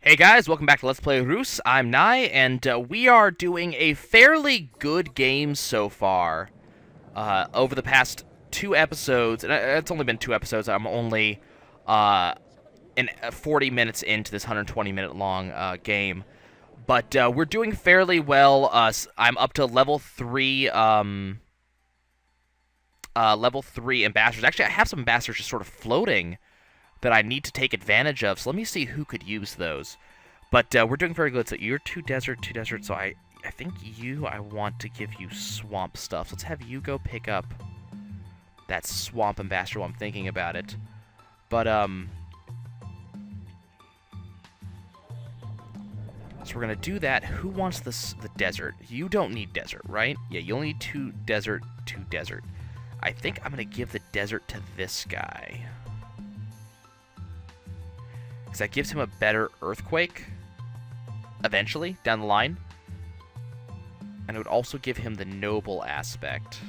Hey guys, welcome back to Let's Play Reus. I'm Nai, and we are doing a fairly good game so far. Over the past two episodes, and it's only been two episodes, I'm only 40 minutes into this 120-minute long game. But we're doing fairly well. I'm up to level 3, level 3 ambassadors. Actually, I have some ambassadors just sort of floating that I need to take advantage of, so let me see who could use those. But we're doing very good. So you're two desert, so I think I want to give you swamp stuff. So let's have you go pick up that swamp ambassador while I'm thinking about it. But, so we're going to do that. Who wants the desert? You don't need desert, right? Yeah, you only need two desert. I think I'm going to give the desert to this guy, because that gives him a better earthquake, eventually, down the line. And it would also give him the noble aspect,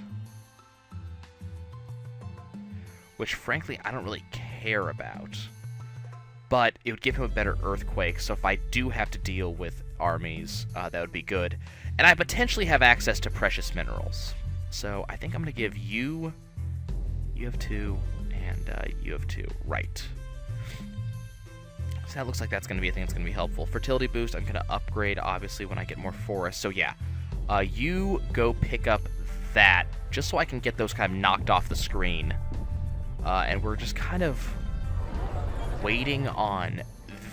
which, frankly, I don't really care about. But it would give him a better earthquake, so if I do have to deal with armies, that would be good. And I potentially have access to precious minerals. So I think I'm going to give you... You have two, and you have two. Right. So that looks like that's going to be a thing that's going to be helpful. Fertility boost, I'm going to upgrade, obviously, when I get more forests. So yeah, you go pick up that, just so I can get those kind of knocked off the screen. And we're just kind of waiting on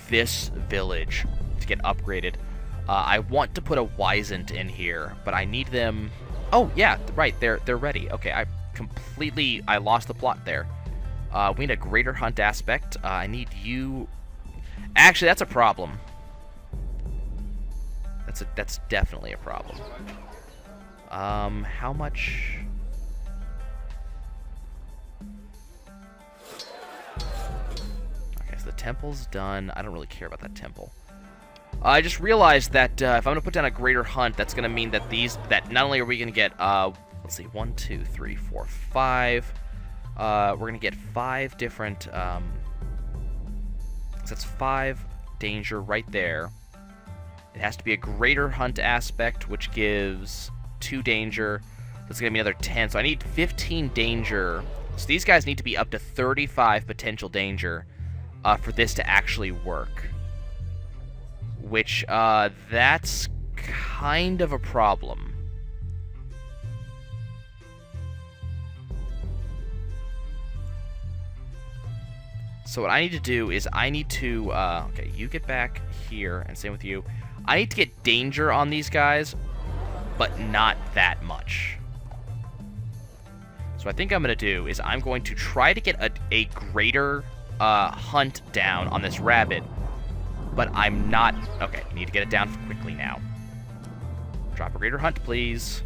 this village to get upgraded. I want to put a Wisent in here, but I need them... Oh, yeah, right, they're ready. Okay, I lost the plot there. We need a greater hunt aspect. I need you... Actually, that's a problem. That's definitely a problem. How much... Okay, so the temple's done. I don't really care about that temple. I just realized that if I'm going to put down a greater hunt, that's going to mean that not only are we going to get, let's see, 1, 2, 3, 4, 5. We're going to get 5 different, so that's 5 danger right there. It has to be a greater hunt aspect, which gives 2 danger. That's going to be another 10. So I need 15 danger. So these guys need to be up to 35 potential danger for this to actually work. Which, that's kind of a problem. So what I need to do is I need to, okay, you get back here, and same with you. I need to get danger on these guys, but not that much. So what I think I'm going to do is I'm going to try to get a greater hunt down on this rabbit, but I'm not... Okay, I need to get it down quickly now. Drop a greater hunt, please.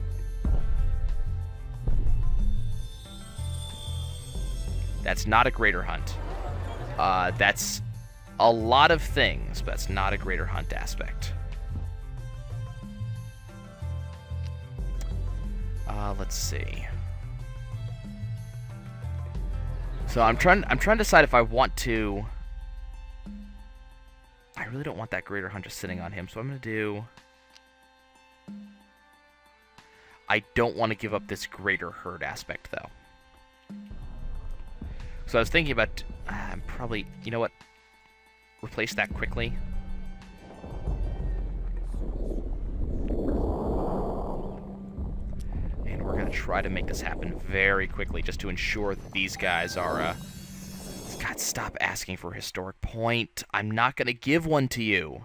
That's not a greater hunt. That's a lot of things, but that's not a greater hunt aspect. Let's see. So I'm trying to decide if I want to... I really don't want that greater hunt just sitting on him, so I'm going to do... I don't want to give up this greater herd aspect, though. So I was thinking about... I'm probably... You know what? Replace that quickly. And we're going to try to make this happen very quickly, just to ensure that these guys are... God, stop asking for a historic point. I'm not going to give one to you.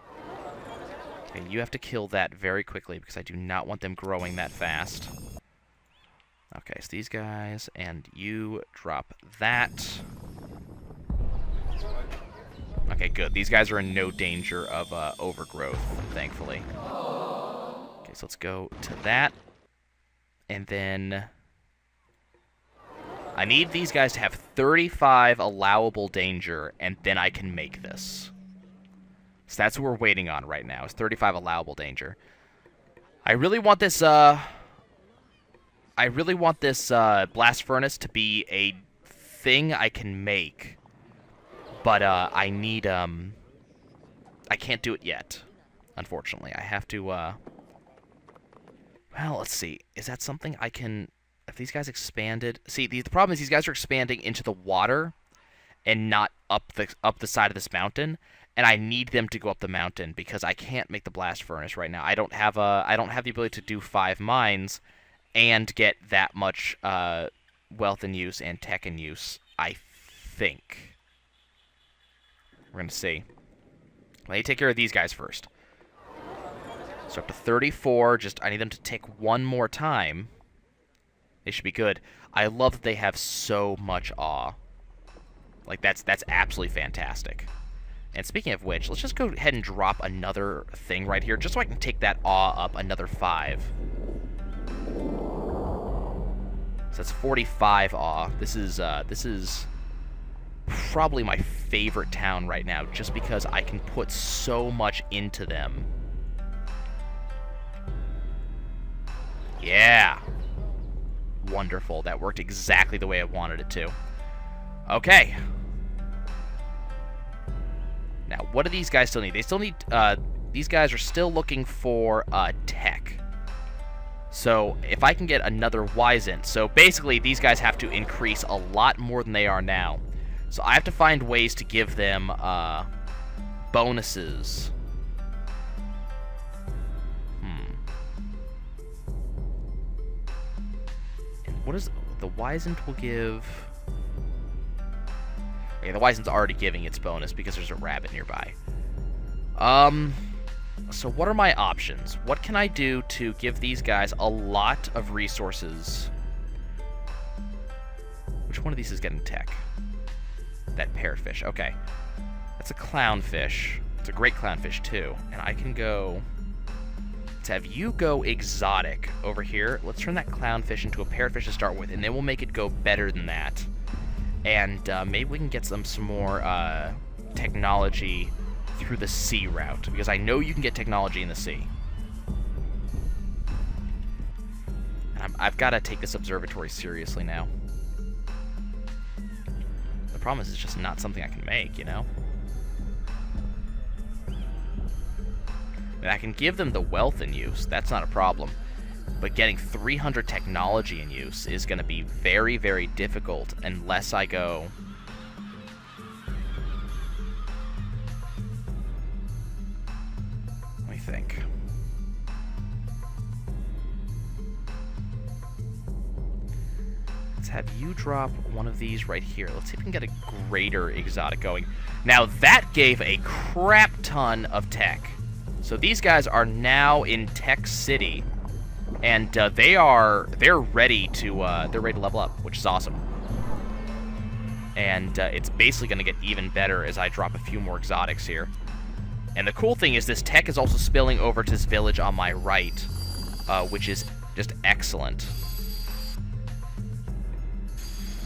Okay, you have to kill that very quickly, because I do not want them growing that fast. Okay, so these guys, and you drop that. Okay, good. These guys are in no danger of overgrowth, thankfully. Okay, so let's go to that. And then... I need these guys to have 35 allowable danger, and then I can make this. So that's what we're waiting on right now, is 35 allowable danger. I really want this, blast furnace to be a thing I can make. But, I need I can't do it yet, unfortunately. I have to, well, let's see. Is that something I can... If these guys expanded... See, the problem is these guys are expanding into the water and not up the side of this mountain, and I need them to go up the mountain because I can't make the blast furnace right now. I don't have the ability to do 5 mines and get that much wealth in use and tech in use, I think. We're going to see. Let me take care of these guys first. So up to 34. Just I need them to tick one more time. They should be good. I love that they have so much awe. Like, that's absolutely fantastic. And speaking of which, let's just go ahead and drop another thing right here, just so I can take that awe up another 5. So that's 45 awe. This is probably my favorite town right now, just because I can put so much into them. Yeah. Wonderful. That worked exactly the way I wanted it to. Okay. Now, what do these guys still need? They still need, these guys are still looking for, tech. So, if I can get another Wizened, so basically, these guys have to increase a lot more than they are now. So, I have to find ways to give them, bonuses. And what is, the Wizened will give... Okay, the Wizened's already giving its bonus because there's a rabbit nearby. So what are my options? What can I do to give these guys a lot of resources? Which one of these is getting tech? That parrotfish. Okay. That's a clownfish. It's a great clownfish, too. And I can go... Let's have you go exotic over here. Let's turn that clownfish into a parrotfish to start with, and then we'll make it go better than that. And maybe we can get some more technology through the sea route, because I know you can get technology in the sea. And I've got to take this observatory seriously now. The problem is it's just not something I can make, you know? I mean, I can give them the wealth in use, that's not a problem. But getting 300 technology in use is going to be very, very difficult unless I go... Let me think. Let's have you drop one of these right here. Let's see if we can get a greater exotic going. Now, that gave a crap ton of tech. So these guys are now in Tech City. And they're ready to level up, which is awesome. And it's basically going to get even better as I drop a few more exotics here. And the cool thing is this tech is also spilling over to this village on my right, which is just excellent.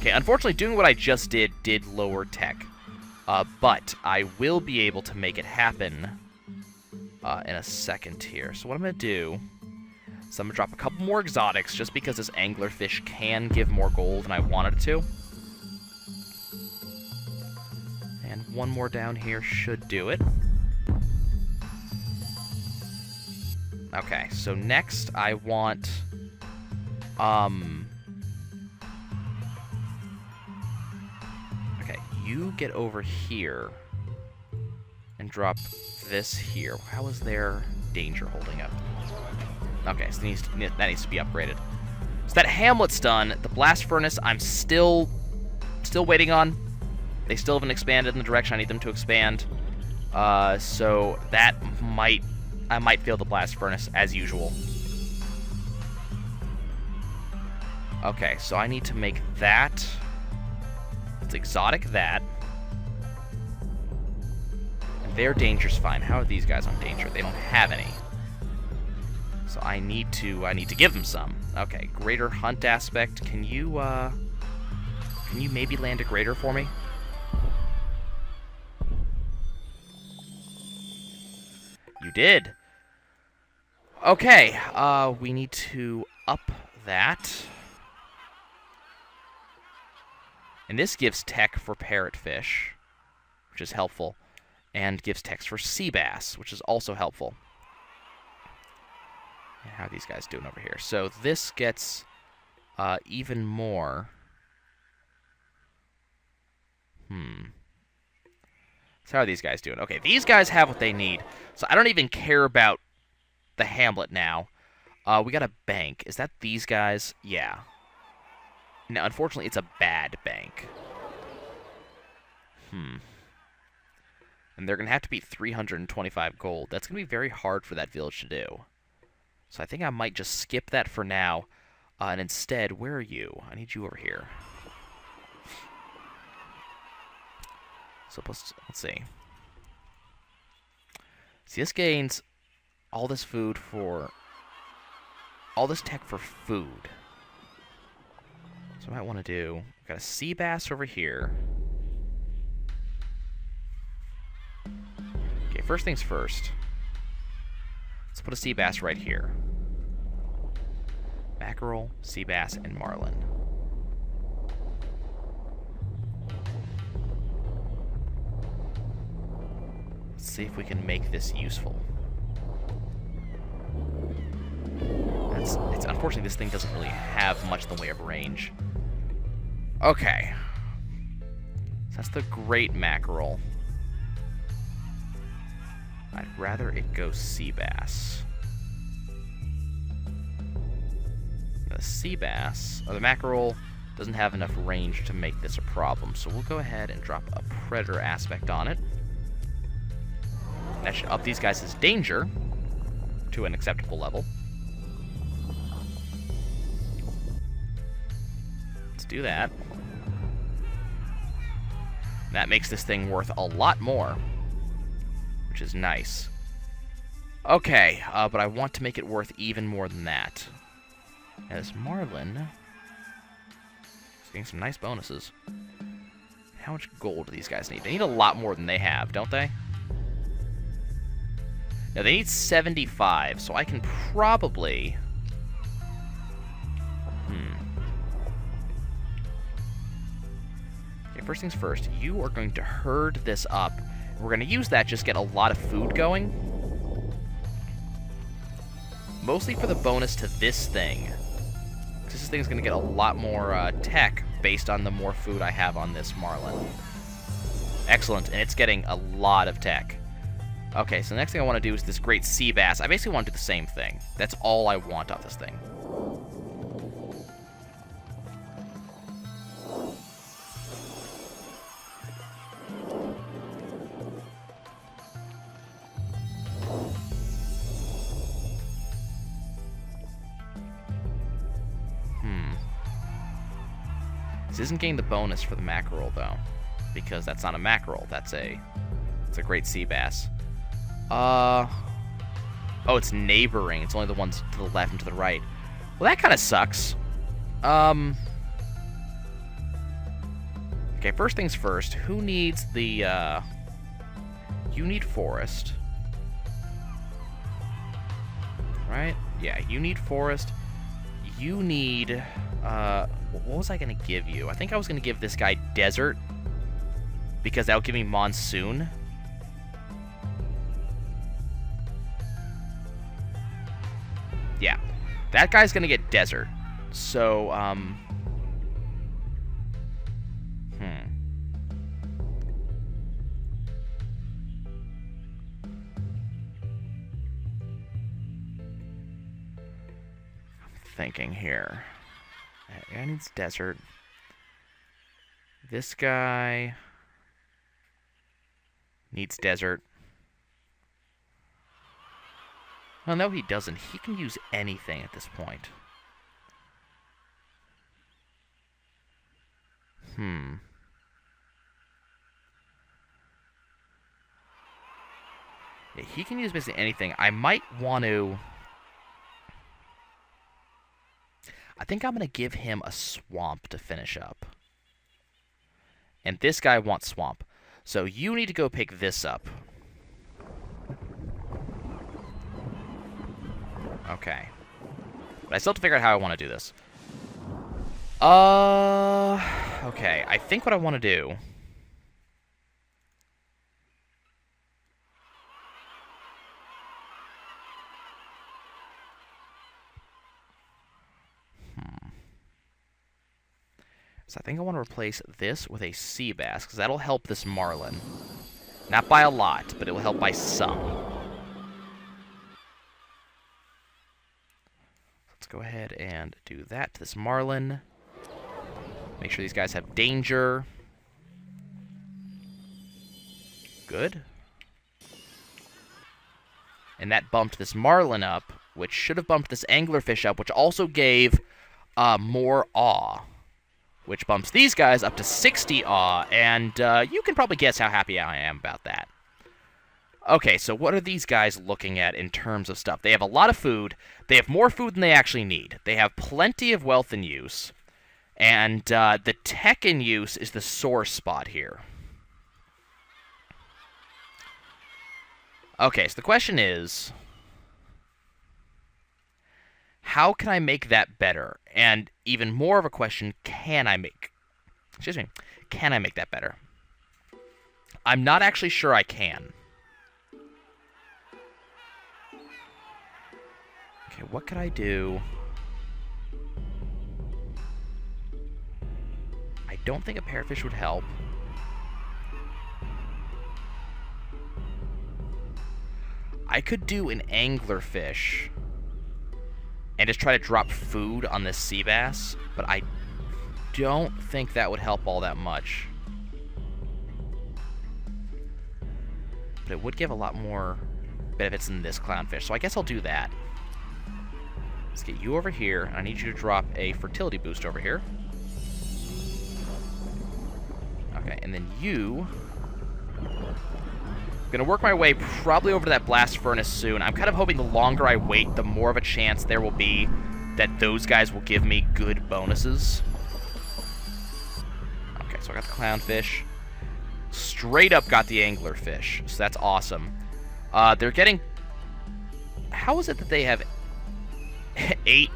Okay, unfortunately, doing what I just did lower tech, but I will be able to make it happen in a second here. So what I'm going to do... So I'm going to drop a couple more exotics, just because this anglerfish can give more gold than I wanted it to. And one more down here should do it. Okay, so next I want... Okay, you get over here and drop this here. How is their danger holding up? Okay, so that needs to be upgraded. So that hamlet's done. The blast furnace, I'm still waiting on. They still haven't expanded in the direction I need them to expand. So that I might fail the blast furnace as usual. Okay, so I need to make that. Let's exotic that. And their danger's fine. How are these guys on danger? They don't have any. So I need to give them some. Okay, greater hunt aspect. Can you maybe land a greater for me? You did. Okay, we need to up that. And this gives tech for parrotfish, which is helpful. and gives text for sea bass, which is also helpful. How are these guys doing over here? So this gets even more. So how are these guys doing? Okay, these guys have what they need. So I don't even care about the hamlet now. We got a bank. Is that these guys? Yeah. Now, unfortunately, it's a bad bank. And they're going to have to be 325 gold. That's going to be very hard for that village to do. So I think I might just skip that for now. And instead, where are you? I need you over here. So let's see. See, this gains all this food for... all this tech for food. So what I want to do... I've got a sea bass over here. Okay, first things first. Let's put a sea bass right here. Mackerel, sea bass, and marlin. Let's see if we can make this useful. It's unfortunately, this thing doesn't really have much in the way of range. Okay. So that's the great mackerel. I'd rather it go sea bass. The sea bass, or the mackerel, doesn't have enough range to make this a problem, so we'll go ahead and drop a predator aspect on it. That should up these guys' danger to an acceptable level. Let's do that. That makes this thing worth a lot more, which is nice. Okay, but I want to make it worth even more than that. Now this marlin is getting some nice bonuses. How much gold do these guys need? They need a lot more than they have, don't they? No, they need 75, so I can probably... Okay, first things first, you are going to herd this up. We're going to use that just get a lot of food going. Mostly for the bonus to this thing. Because this thing is going to get a lot more tech based on the more food I have on this marlin. Excellent, and it's getting a lot of tech. Okay, so the next thing I want to do is this great sea bass. I basically want to do the same thing. That's all I want off this thing. This isn't getting the bonus for the mackerel, though. Because that's not a mackerel. It's a great sea bass. Oh, it's neighboring. It's only the ones to the left and to the right. Well, that kind of sucks. Okay, first things first. Who needs the, You need forest. Right? Yeah, you need forest. You need, what was I going to give you? I think I was going to give this guy desert. Because that would give me monsoon. Yeah, that guy's gonna get desert. So, I'm thinking here. That guy needs desert. This guy needs desert. Well, no, he doesn't. He can use anything at this point. Yeah, he can use basically anything. I might want to... I think I'm going to give him a swamp to finish up. And this guy wants swamp. So you need to go pick this up. Okay. But I still have to figure out how I want to do this. Okay. I think what I want to do So I think I want to replace this with a sea bass, because that'll help this marlin. Not by a lot, but it will help by some. Let's go ahead and do that to this marlin. Make sure these guys have danger. Good. And that bumped this marlin up, which should have bumped this anglerfish up, which also gave more awe, which bumps these guys up to 60 awe, and you can probably guess how happy I am about that. Okay, so what are these guys looking at in terms of stuff? They have a lot of food. They have more food than they actually need. They have plenty of wealth in use, and the tech in use is the sore spot here. Okay, so the question is, how can I make that better? And even more of a question, can I make that better? I'm not actually sure I can. Okay, what could I do? I don't think a parrotfish would help. I could do an anglerfish and just try to drop food on this sea bass, but I don't think that would help all that much. But it would give a lot more benefits than this clownfish, so I guess I'll do that. Let's get you over here, and I need you to drop a fertility boost over here. Okay, and then you... I'm gonna work my way probably over to that blast furnace soon. I'm kind of hoping the longer I wait, the more of a chance there will be that those guys will give me good bonuses. Okay, so I got the clownfish. Straight up got the anglerfish, so that's awesome. They're getting... How is it that they have 8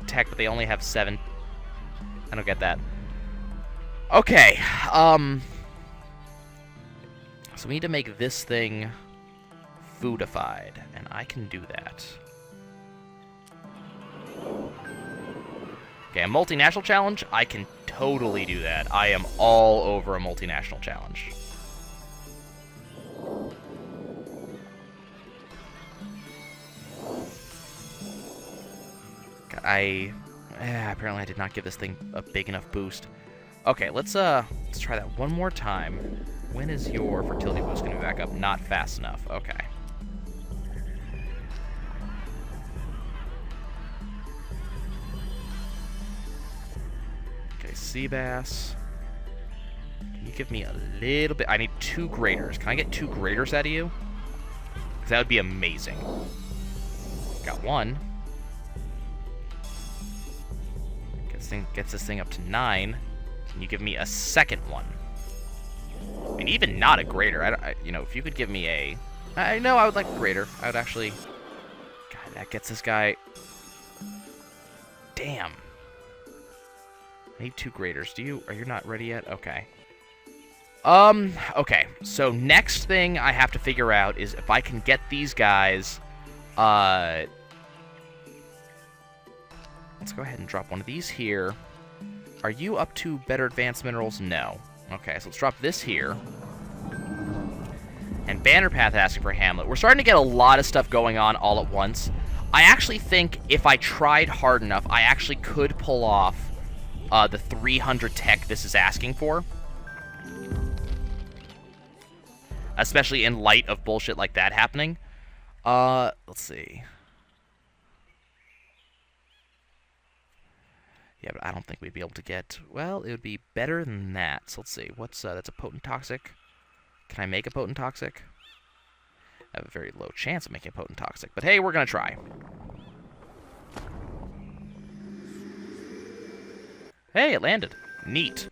tech, but they only have 7? I don't get that. Okay, so we need to make this thing foodified, and I can do that. Okay, a multinational challenge? I can totally do that. I am all over a multinational challenge. Apparently I did not give this thing a big enough boost. Okay, let's try that one more time. When is your fertility boost going to be back up? Not fast enough. Okay. Okay, sea bass. Can you give me a little bit? I need 2 graders. Can I get 2 graders out of you? Because that would be amazing. Got 1. Gets this thing up to 9. Can you give me a second one? I mean, even not a grader. You know, if you could give me a... I know I would like a grader. I would actually... God, that gets this guy... Damn. I need 2 graders. Are you not ready yet? Okay. Okay. So next thing I have to figure out is if I can get these guys... Let's go ahead and drop one of these here. Are you up to better advanced minerals? No. Okay, so let's drop this here. And Bannerpath asking for Hamlet. We're starting to get a lot of stuff going on all at once. I actually think if I tried hard enough, I actually could pull off the 300 tech this is asking for. Especially in light of bullshit like that happening. Let's see. Yeah, but I don't think we'd be able to get... Well, it would be better than that. So let's see. What's that's a potent toxic. Can I make a potent toxic? I have a very low chance of making a potent toxic. But hey, we're going to try. Hey, it landed. Neat.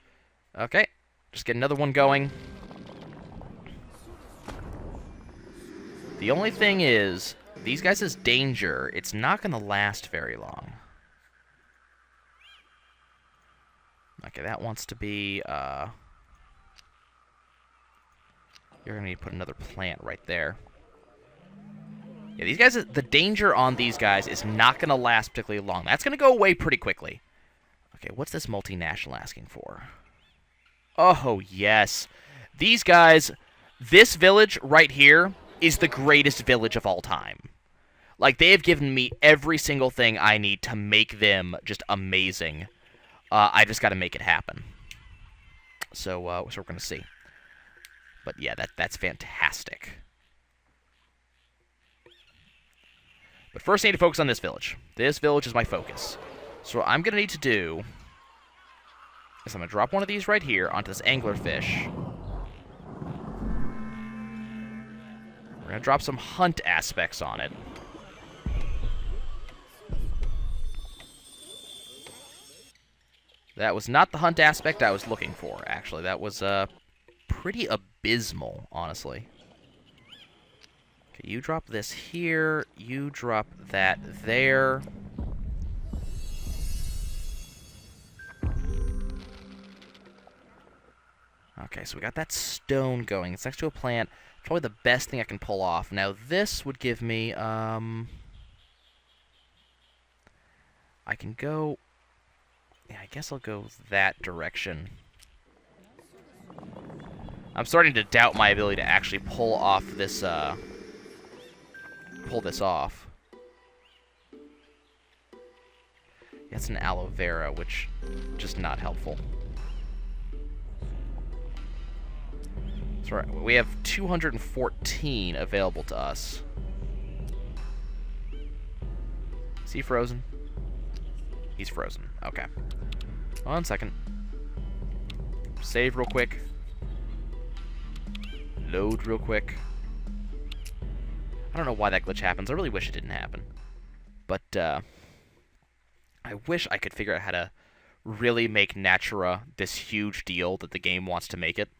Okay. Just get another one going. The only thing is, these guys' danger, it's not going to last very long. Okay, that wants to be, you're going to need to put another plant right there. Yeah, these guys, the danger on these guys is not going to last particularly long. That's going to go away pretty quickly. Okay, what's this multinational asking for? Oh, yes. These guys, this village right here is the greatest village of all time. Like, they have given me every single thing I need to make them just amazing. I just got to make it happen. So we're going to see. But yeah, that's fantastic. But first I need to focus on this village. This village is my focus. So what I'm going to need to do is I'm going to drop one of these right here onto this anglerfish. We're going to drop some hunt aspects on it. That was not the hunt aspect I was looking for, actually. That was pretty abysmal, honestly. Okay, you drop this here. You drop that there. Okay, so we got that stone going. It's next to a plant. Probably the best thing I can pull off. Now, this would give me, I can go... Yeah, I guess I'll go that direction. I'm starting to doubt my ability to actually pull off this, pull this off. That's an aloe vera, which just not helpful. That's right. We have 214 available to us. Is he frozen? He's frozen. Okay. 1 second. Save real quick. Load real quick. I don't know why that glitch happens. I really wish it didn't happen. But, I wish I could figure out how to really make Natura this huge deal that the game wants to make it.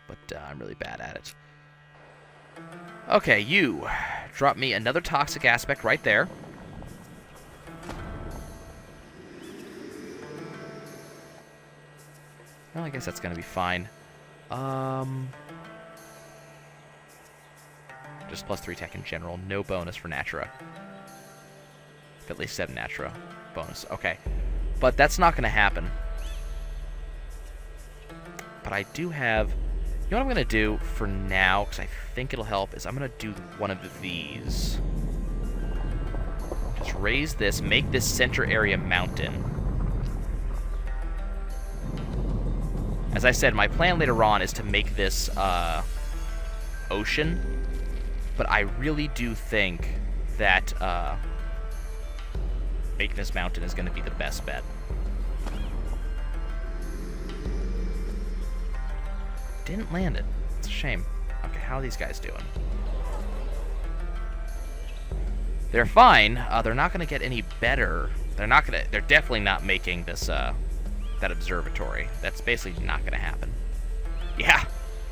But, I'm really bad at it. Okay, you. Drop me another toxic aspect right there. Well, I guess that's going to be fine. Just plus 3 tech in general. No bonus for Natura. At least 7 Natura bonus. Okay. But that's not going to happen. But I do have... You know what I'm going to do for now, because I think it'll help, is I'm going to do one of these. Just raise this, make this center area mountain. As I said, my plan later on is to make this ocean, but I really do think that making this mountain is going to be the best bet. Didn't land it. It's a shame. Okay, how are these guys doing? They're fine. They're not going to get any better. They're definitely not making this that observatory. That's basically not going to happen. Yeah,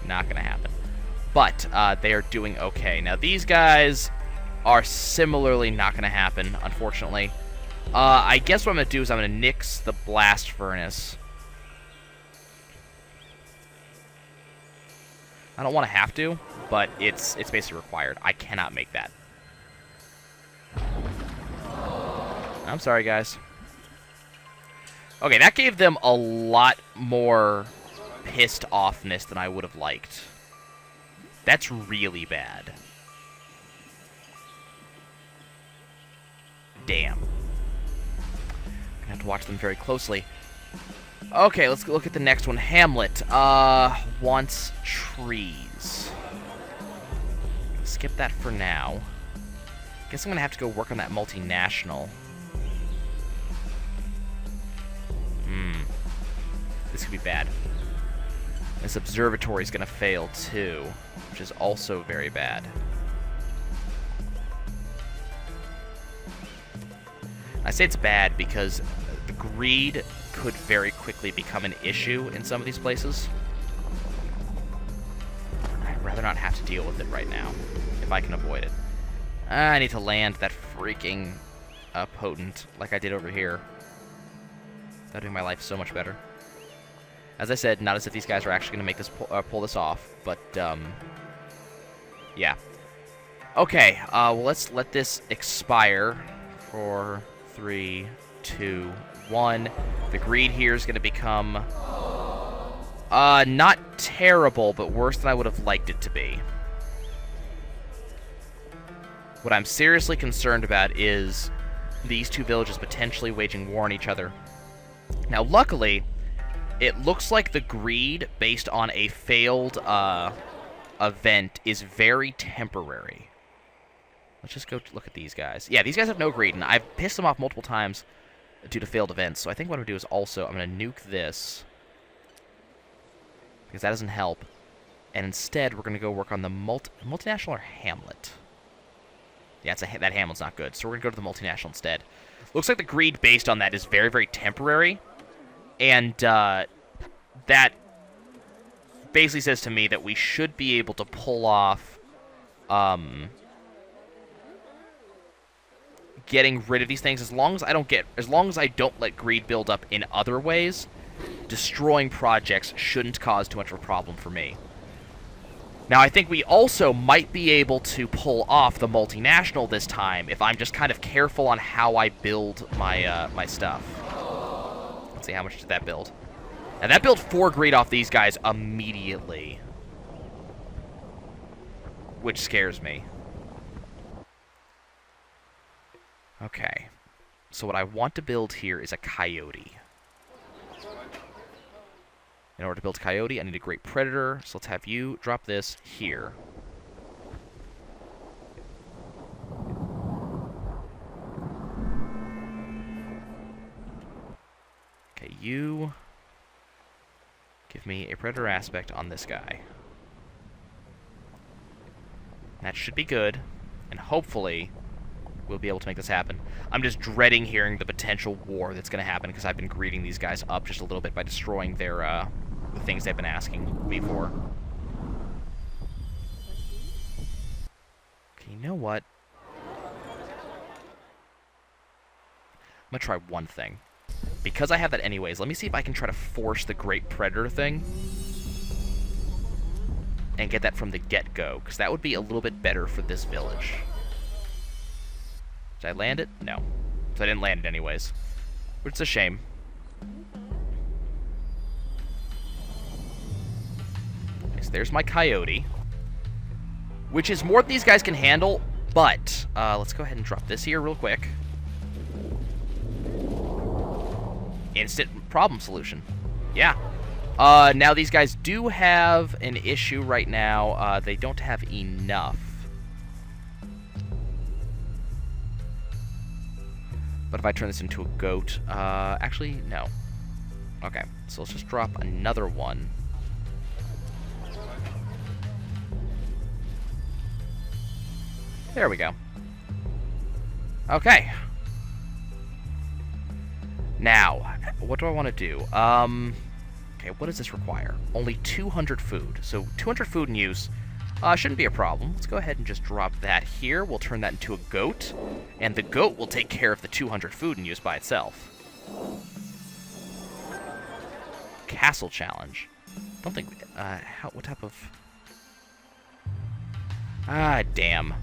not going to happen. But they are doing okay. Now these guys are similarly not going to happen, unfortunately. I guess what I'm going to do is I'm going to nix the blast furnace. I don't want to have to, but it's basically required. I cannot make that. I'm sorry, guys. Okay, that gave them a lot more pissed offness than I would have liked. That's really bad. Damn. I have to watch them very closely. Okay, let's look at the next one. Hamlet wants trees. Skip that for now. Guess I'm gonna have to go work on that multinational. This could be bad. This observatory is gonna fail too, which is also very bad. I say it's bad because the greed could very quickly become an issue in some of these places. I'd rather not have to deal with it right now, if I can avoid it. I need to land that freaking potent like I did over here. That'd make my life so much better. As I said, not as if these guys are actually going to make this pull this off, but yeah. Okay, well, let's let this expire 4, 3, 2, 1. The greed here is going to become not terrible, but worse than I would have liked it to be. What I'm seriously concerned about is these two villages potentially waging war on each other. Now, luckily, it looks like the greed based on a failed event is very temporary. Let's just go look at these guys. Yeah, these guys have no greed, and I've pissed them off multiple times due to failed events. So I think what I'm going to do is also, I'm going to nuke this, because that doesn't help. And instead, we're going to go work on the multinational or Hamlet. Yeah, that Hamlet's not good, so we're going to go to the multinational instead. Looks like the greed based on that is very, very temporary. And that basically says to me that we should be able to pull off getting rid of these things as long as I don't let greed build up in other ways. Destroying projects shouldn't cause too much of a problem for me. Now, I think we also might be able to pull off the multinational this time if I'm just kind of careful on how I build my my stuff. Let's see, how much did that build? Now, that built 4 greed off these guys immediately, which scares me. Okay, so what I want to build here is a coyote. In order to build a coyote, I need a great predator, so let's have you drop this here. Okay, you give me a predator aspect on this guy. That should be good, and hopefully we'll be able to make this happen. I'm just dreading hearing the potential war that's going to happen because I've been greeting these guys up just a little bit by destroying their the things they've been asking me for. Okay, you know what? I'm going to try one thing. Because I have that anyways, let me see if I can try to force the Great Predator thing and get that from the get-go, because that would be a little bit better for this village. Did I land it? No. So I didn't land it anyways, which is a shame. Okay, so there's my coyote, which is more than these guys can handle, but let's go ahead and drop this here real quick. Instant problem solution. Yeah. Now these guys do have an issue right now. They don't have enough. But if I turn this into a goat, actually, no. Okay, so let's just drop another one. There we go. Okay. Now, what do I want to do? Okay, what does this require? Only 200 food. So 200 food in use shouldn't be a problem. Let's go ahead and just drop that here. We'll turn that into a goat, and the goat will take care of the 200 food in use by itself. Castle challenge. I don't think... what type of... Ah, damn.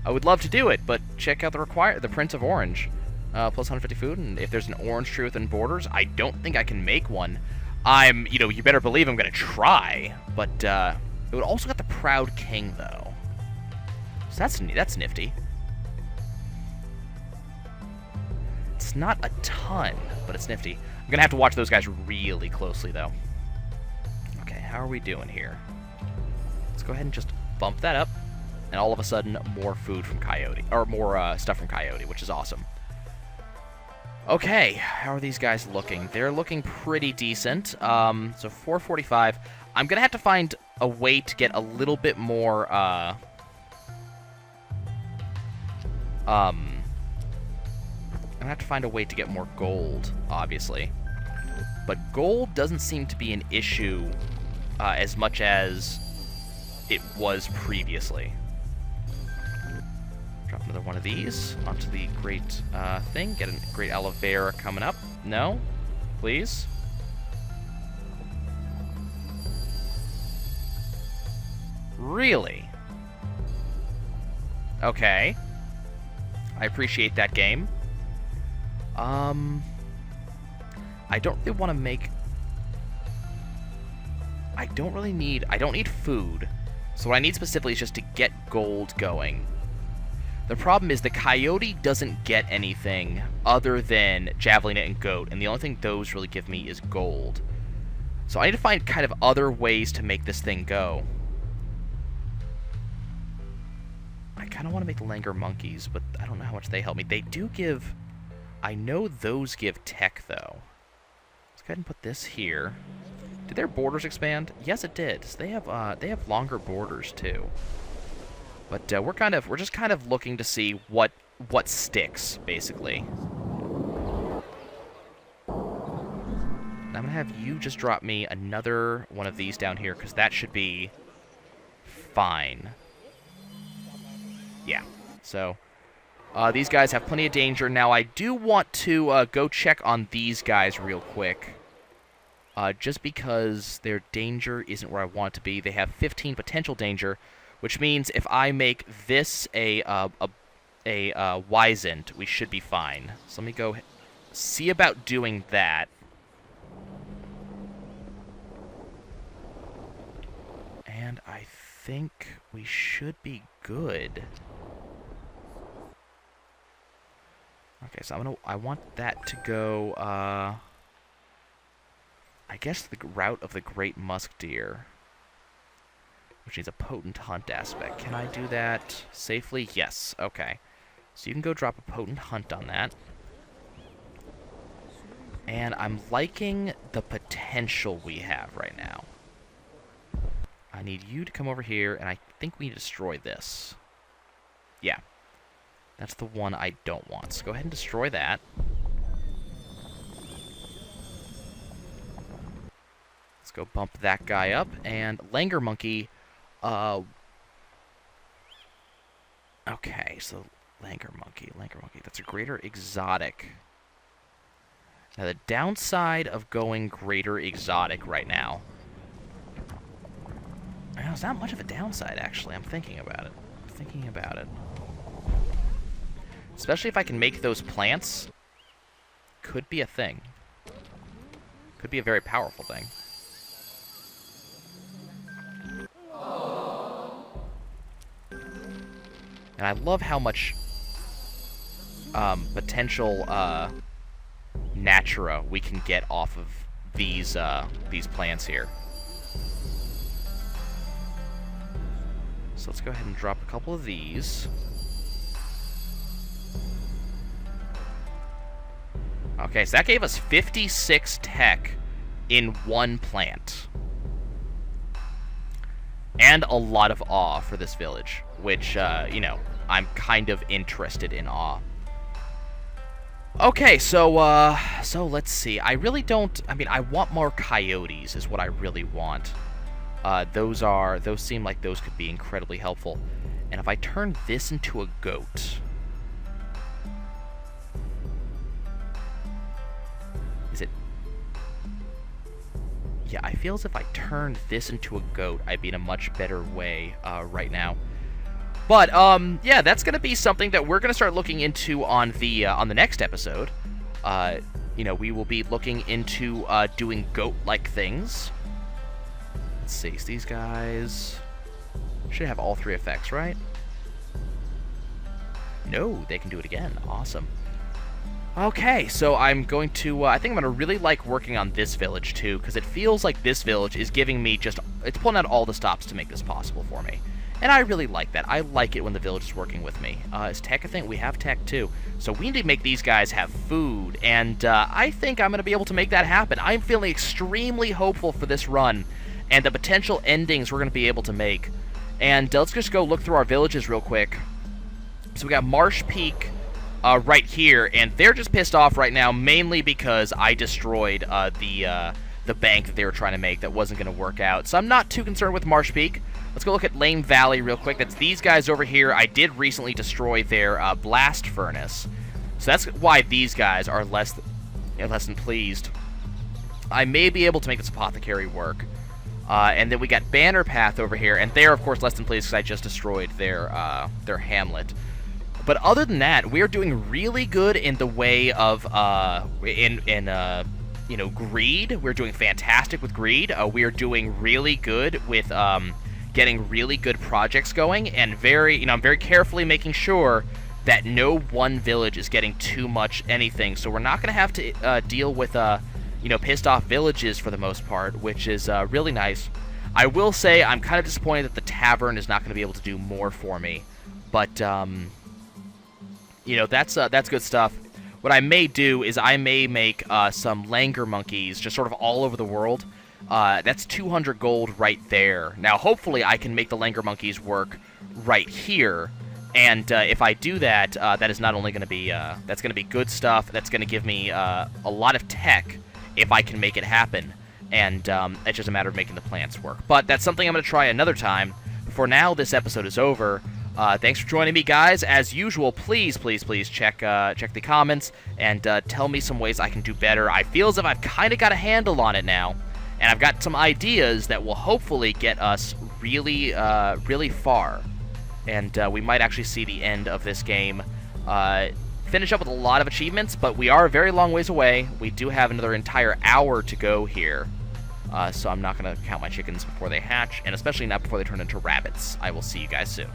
I would love to do it, but check out the Prince of Orange. Plus 150 food, and if there's an orange tree within borders, I don't think I can make one. You better believe I'm gonna try, but, it would also got the Proud King, though. So that's nifty. It's not a ton, but it's nifty. I'm gonna have to watch those guys really closely, though. Okay, how are we doing here? Let's go ahead and just bump that up, and all of a sudden, more food from Coyote, or more, stuff from Coyote, which is awesome. Okay, how are these guys looking? They're looking pretty decent. So 445. I'm gonna have to find a way to get a little bit more, I'm gonna have to find a way to get more gold, obviously. But gold doesn't seem to be an issue as much as it was previously. Drop another one of these onto the great thing. Get a great aloe vera coming up. No? Please? Really? Okay. I appreciate that game. I don't really want to make... I don't need food. So what I need specifically is just to get gold going. The problem is the coyote doesn't get anything other than javelin and goat, and the only thing those really give me is gold. So I need to find kind of other ways to make this thing go. I kind of want to make langur monkeys, but I don't know how much they help me. They do give... I know those give tech, though. Let's go ahead and put this here. Did their borders expand? Yes, it did. So they have longer borders too. But we're just kind of looking to see what sticks, basically. I'm gonna have you just drop me another one of these down here, because that should be fine. Yeah. So these guys have plenty of danger. Now I do want to go check on these guys real quick. Just because their danger isn't where I want it to be. They have 15 potential danger, which means if I make this a Wizened, we should be fine. So let me go see about doing that. And I think we should be good. Okay, so I want that to go, I guess the route of the Great Musk Deer, which needs a potent hunt aspect. Can I do that safely? Yes. Okay. So you can go drop a potent hunt on that. And I'm liking the potential we have right now. I need you to come over here, and I think we need to destroy this. Yeah. That's the one I don't want. So go ahead and destroy that. Go bump that guy up, and langur monkey, okay, so langur monkey, that's a greater exotic. Now the downside of going greater exotic right now, it's not much of a downside actually, I'm thinking about it. Especially if I can make those plants, could be a thing. Could be a very powerful thing. And I love how much potential natura we can get off of these plants here. So let's go ahead and drop a couple of these. Okay, so that gave us 56 tech in one plant. And a lot of awe for this village, which, you know, I'm kind of interested in awe. Okay, so let's see. I really don't... I mean, I want more coyotes is what I really want. Those seem like those could be incredibly helpful. And if I turn this into a goat... Is it... Yeah, I feel as if I turned this into a goat, I'd be in a much better way right now. But yeah, that's gonna be something that we're gonna start looking into on the next episode. You know, we will be looking into doing goat-like things. Let's see, so these guys should have all 3 effects, right? No, they can do it again. Awesome. Okay, so I'm going to, I think I'm going to really like working on this village, too, because it feels like this village is giving me just, it's pulling out all the stops to make this possible for me. And I really like that. I like it when the village is working with me. Is tech a thing? We have tech, too. So we need to make these guys have food, and I think I'm going to be able to make that happen. I'm feeling extremely hopeful for this run, and the potential endings we're going to be able to make. And let's just go look through our villages real quick. So we got Marsh Peak right here, and they're just pissed off right now, mainly because I destroyed the bank that they were trying to make that wasn't going to work out. So I'm not too concerned with Marsh Peak. Let's go look at Lame Valley real quick. That's these guys over here. I did recently destroy their blast furnace. So that's why these guys are less than pleased. I may be able to make this apothecary work. And then we got Banner Path over here, and they're, of course, less than pleased because I just destroyed their hamlet. But other than that, we're doing really good in the way of you know, greed. We're doing fantastic with greed. We are doing really good with getting really good projects going, and I'm very carefully making sure that no one village is getting too much anything. So we're not going to have to deal with you know, pissed off villages for the most part, which is really nice. I will say I'm kind of disappointed that the tavern is not going to be able to do more for me, but you know, that's good stuff. What I may do is I may make some Langer monkeys just sort of all over the world. That's 200 gold right there. Now, hopefully, I can make the Langer monkeys work right here. And if I do that, that is not only going to be that's going to be good stuff. That's going to give me a lot of tech if I can make it happen. And it's just a matter of making the plants work. But that's something I'm going to try another time. For now, this episode is over. Thanks for joining me, guys. As usual, please check the comments and tell me some ways I can do better. I feel as if I've kind of got a handle on it now, and I've got some ideas that will hopefully get us really far. And we might actually see the end of this game. Finish up with a lot of achievements, but we are a very long ways away. We do have another entire hour to go here. So I'm not going to count my chickens before they hatch, and especially not before they turn into rabbits. I will see you guys soon.